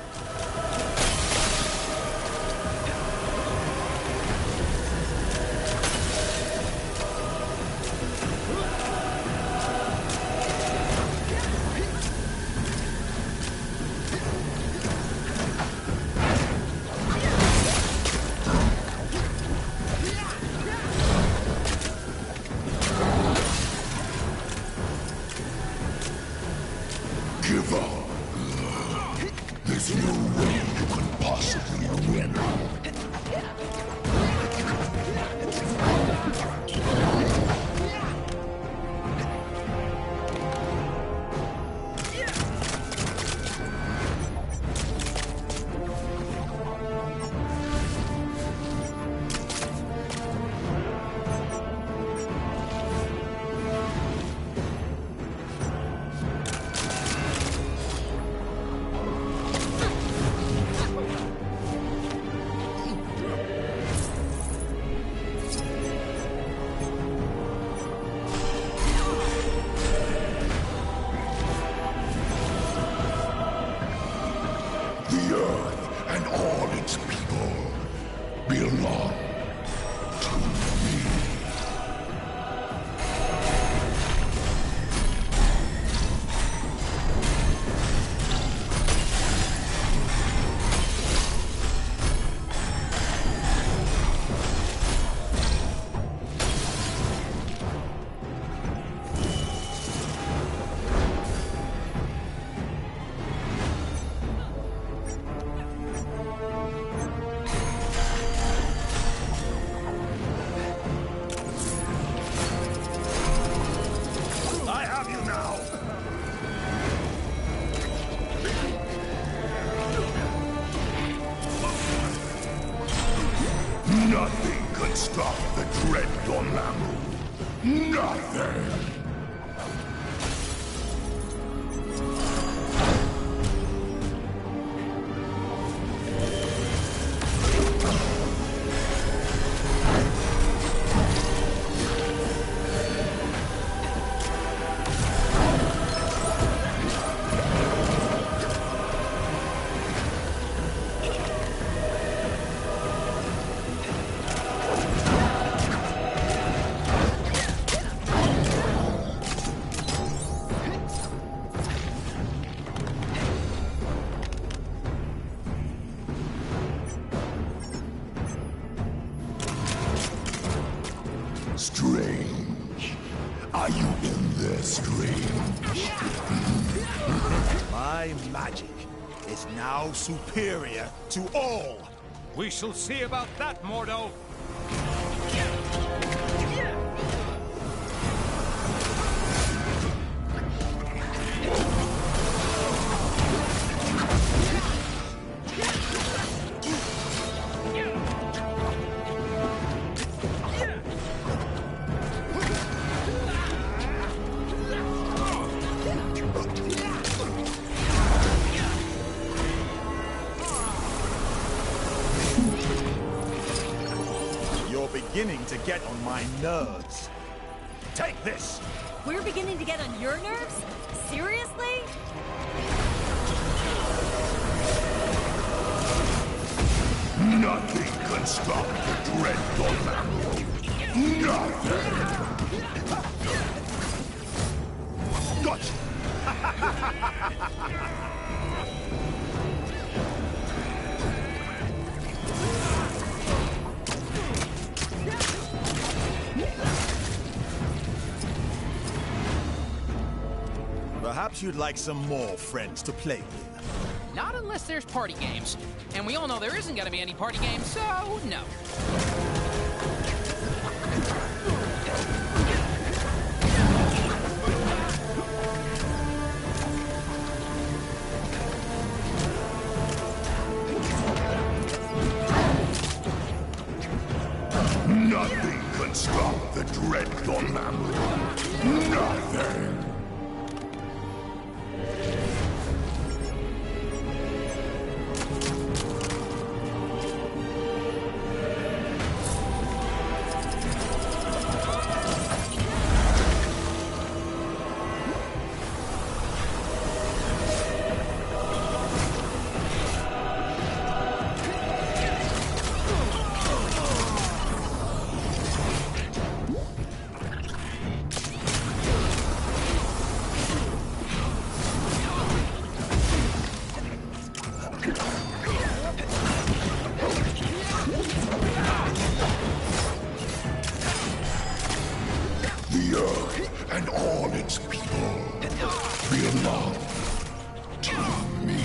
Give up. There's no way you can possibly win. stop the dread Dormammu? Nothing! Strange. Are you in there, Strange? My magic is now superior to all. We shall see about that, Mordo. Beginning to get on my nerves. Take this! We're beginning to get on your nerves? Seriously? Nothing can stop the dread Dormammu. Nothing! Gotcha! Perhaps you'd like some more friends to play with. Not unless there's party games. And we all know there isn't gonna be any party games, so no. Nothing can stop the dread Dormammu. Nothing! The Earth and all its people belong to me.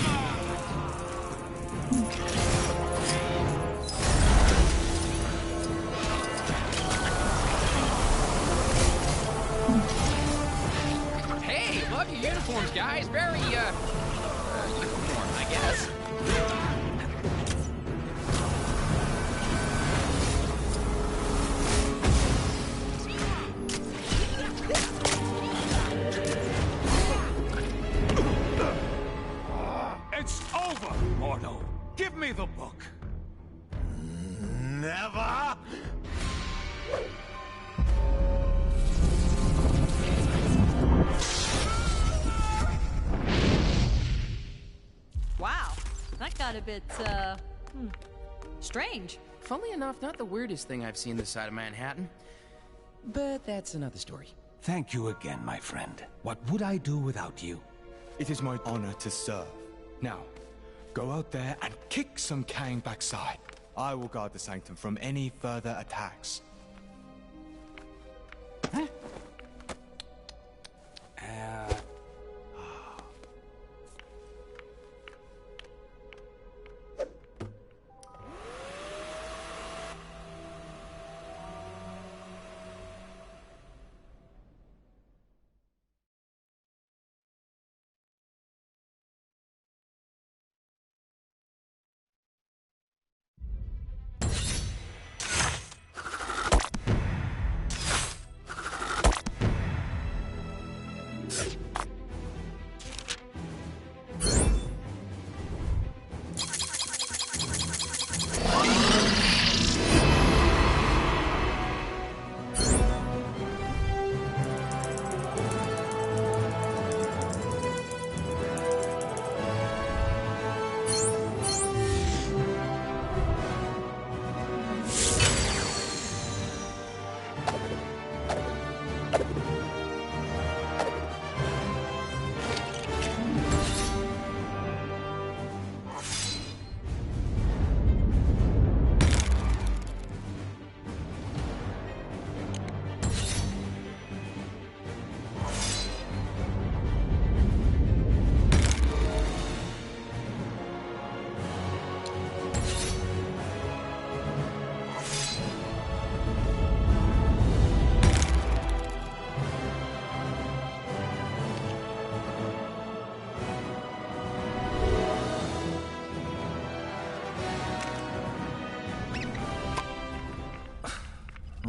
Hey, love your uniforms, guys. Very, uniform, I guess. It's over, Mordo. Give me the book. Never! Wow, that got a bit, strange. Funnily enough, not the weirdest thing I've seen this side of Manhattan. But that's another story. Thank you again, my friend. What would I do without you? It is my honor to serve. Now, go out there and kick some Kang backside. I will guard the Sanctum from any further attacks.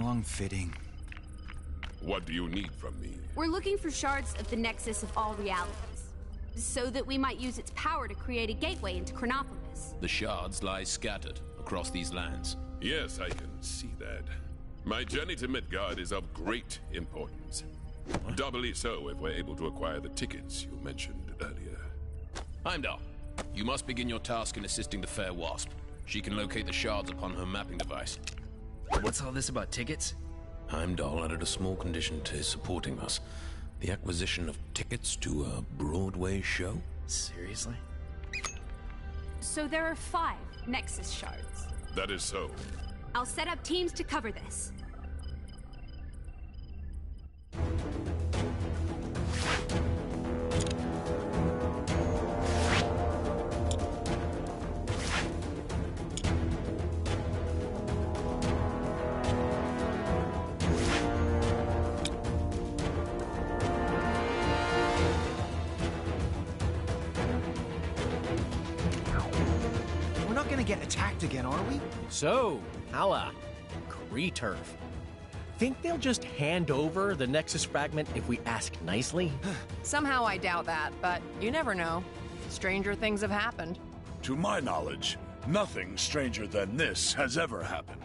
Wrong-fitting. What do you need from me? We're looking for shards of the Nexus of all realities, so that we might use its power to create a gateway into Chronopolis. The shards lie scattered across these lands. Yes, I can see that. My journey to Midgard is of great importance. Doubly so if we're able to acquire the tickets you mentioned earlier. Heimdall, you must begin your task in assisting the Fair Wasp. She can locate the shards upon her mapping device. What's all this about tickets? Heimdall added a small condition to his supporting us. The acquisition of tickets to a Broadway show? Seriously? So there are 5 Nexus shards. That is so. I'll set up teams to cover this. We're not gonna get attacked again, are we? So, Hala, Kree-Turf. Think they'll just hand over the Nexus fragment if we ask nicely? Somehow I doubt that, but you never know. Stranger things have happened. To my knowledge, nothing stranger than this has ever happened.